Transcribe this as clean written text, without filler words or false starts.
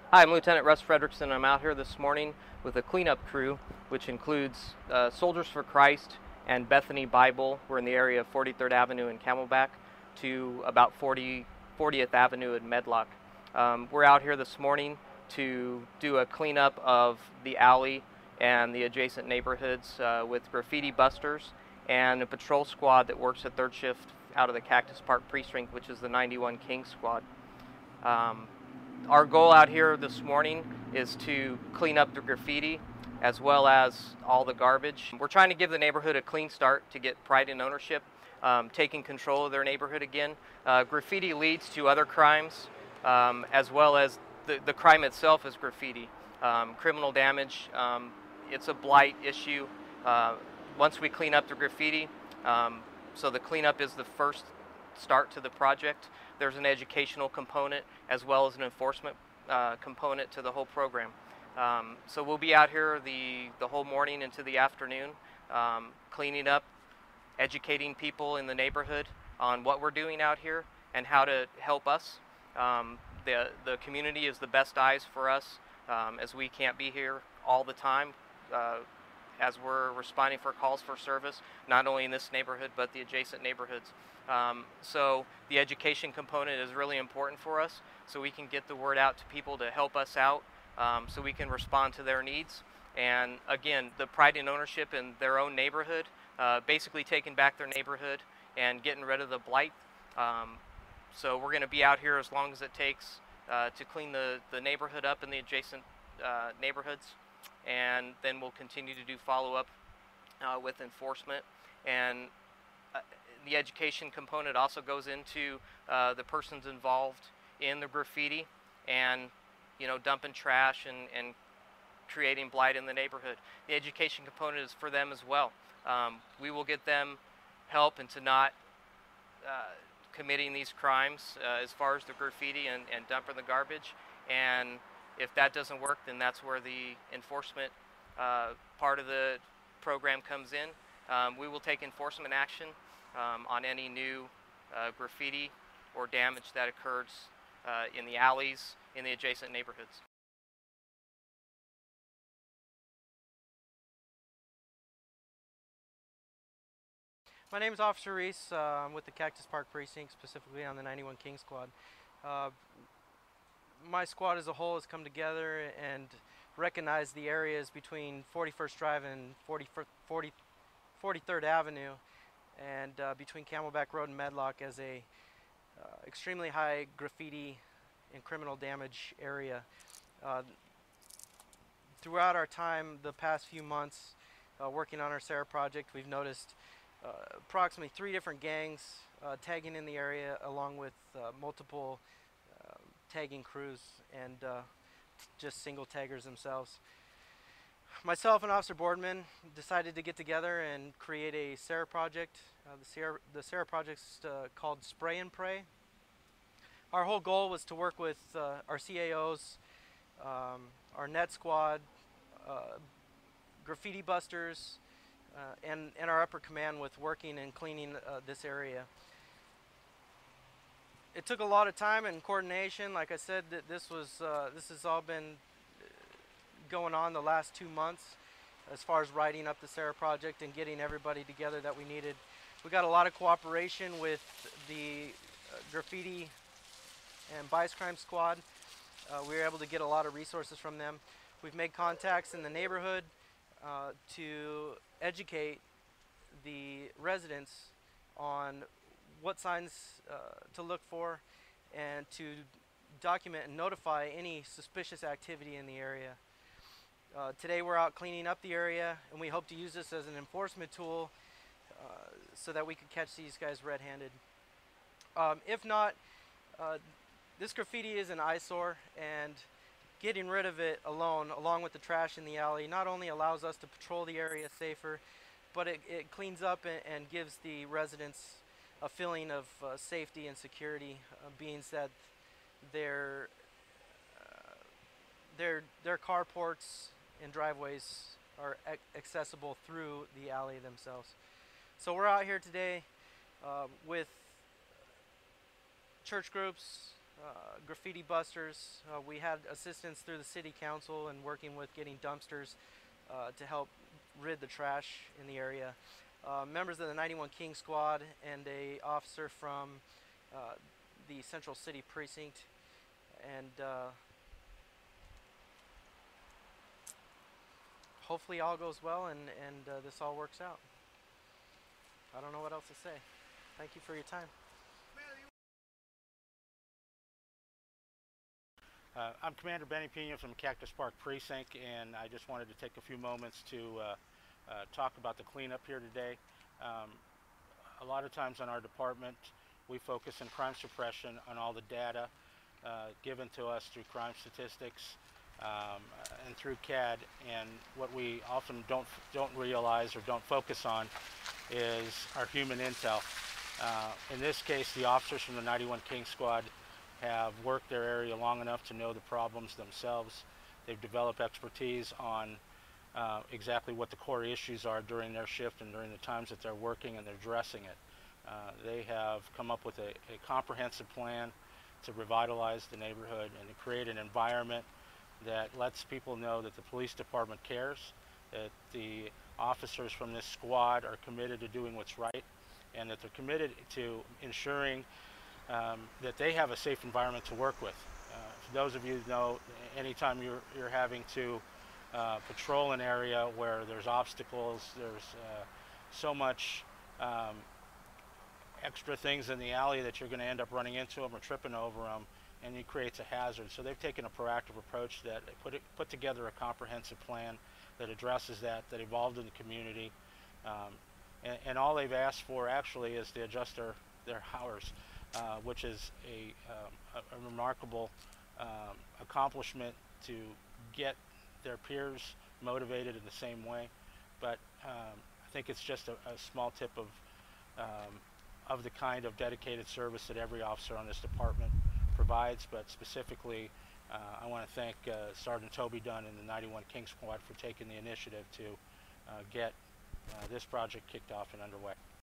Hi, I'm Lieutenant Russ Fredrickson. I'm out here this morning with a cleanup crew, which includes Soldiers for Christ and Bethany Bible. We're in the area of 43rd Avenue in Camelback to about 40th Avenue in Medlock. We're out here this morning to do a cleanup of the alley and the adjacent neighborhoods with graffiti busters and a patrol squad that works at third shift out of the Cactus Park Precinct, which is the 91 King Squad. Our goal out here this morning is to clean up the graffiti as well as all the garbage. We're trying to give the neighborhood a clean start to get pride in ownership, taking control of their neighborhood again. Graffiti leads to other crimes as well as the crime itself is graffiti. Criminal damage, it's a blight issue. Once we clean up the graffiti, so the cleanup is the first start to the project. There's an educational component as well as an enforcement component to the whole program. So we'll be out here the whole morning into the afternoon, cleaning up, educating people in the neighborhood on what we're doing out here and how to help us. The community is the best eyes for us as we can't be here all the time as we're responding for calls for service, not only in this neighborhood but the adjacent neighborhoods. So the education component is really important for us so we can get the word out to people to help us out so we can respond to their needs. And again, the pride and ownership in their own neighborhood, basically taking back their neighborhood and getting rid of the blight. So we're going to be out here as long as it takes to clean the neighborhood up in the adjacent neighborhoods, and then we'll continue to do follow-up with enforcement. And the education component also goes into the persons involved in the graffiti and dumping trash and creating blight in the neighborhood. The education component is for them as well. We will get them help into not committing these crimes as far as the graffiti and dumping the garbage. And if that doesn't work, then that's where the enforcement part of the program comes in. We will take enforcement action on any new graffiti or damage that occurs in the alleys in the adjacent neighborhoods. My name is Officer Reese. I'm with the Cactus Park Precinct, specifically on the 91 King Squad. My squad as a whole has come together and recognized the areas between 41st Drive and 43rd Avenue and between Camelback Road and Medlock as a extremely high graffiti and criminal damage area. Throughout our time the past few months working on our Sarah project, we've noticed approximately 3 different gangs tagging in the area, along with multiple tagging crews and just single taggers themselves. Myself and Officer Boardman decided to get together and create a Sarah project. The Sarah project's called Spray and Pray. Our whole goal was to work with our CAOs, our net squad, graffiti busters, and our upper command with working and cleaning this area. It took a lot of time and coordination. Like I said, this has all been going on the last 2 months as far as writing up the Sarah project and getting everybody together that we needed. We got a lot of cooperation with the graffiti and vice crime squad. We were able to get a lot of resources from them. We've made contacts in the neighborhood to educate the residents on what signs to look for and to document and notify any suspicious activity in the area. Today we're out cleaning up the area, and we hope to use this as an enforcement tool so that we could catch these guys red-handed. If not, this graffiti is an eyesore, and getting rid of it alone, along with the trash in the alley, not only allows us to patrol the area safer, but it cleans up and gives the residents a feeling of safety and security, being that their carports and driveways are accessible through the alley themselves. So we're out here today with church groups, graffiti busters. We had assistance through the city council and working with getting dumpsters to help rid the trash in the area. Members of the 91 King Squad and a officer from the Central City Precinct, and hopefully all goes well and this all works out. I don't know what else to say. Thank you for your time. I'm Commander Benny Pena from Cactus Park Precinct, and I just wanted to take a few moments to talk about the cleanup here today. A lot of times on our department, we focus on crime suppression on all the data given to us through crime statistics and through CAD, and what we often don't realize or don't focus on is our human intel. In this case, the officers from the 91 King Squad have worked their area long enough to know the problems themselves. They've developed expertise on exactly what the core issues are during their shift and during the times that they're working, and they're addressing it. They have come up with a comprehensive plan to revitalize the neighborhood and to create an environment that lets people know that the police department cares, that the officers from this squad are committed to doing what's right, and that they're committed to ensuring that they have a safe environment to work with. For those of you who know, anytime you're having to patrol an area where there's obstacles, there's so much extra things in the alley that you're going to end up running into them or tripping over them, and it creates a hazard. So they've taken a proactive approach that they put together a comprehensive plan that addresses that evolved in the community, and all they've asked for actually is to adjust their hours, which is a remarkable accomplishment to get their peers motivated in the same way. But I think it's just a small tip of the kind of dedicated service that every officer on this department provides. But specifically, I want to thank Sergeant Toby Dunn and the 91 King Squad for taking the initiative to get this project kicked off and underway.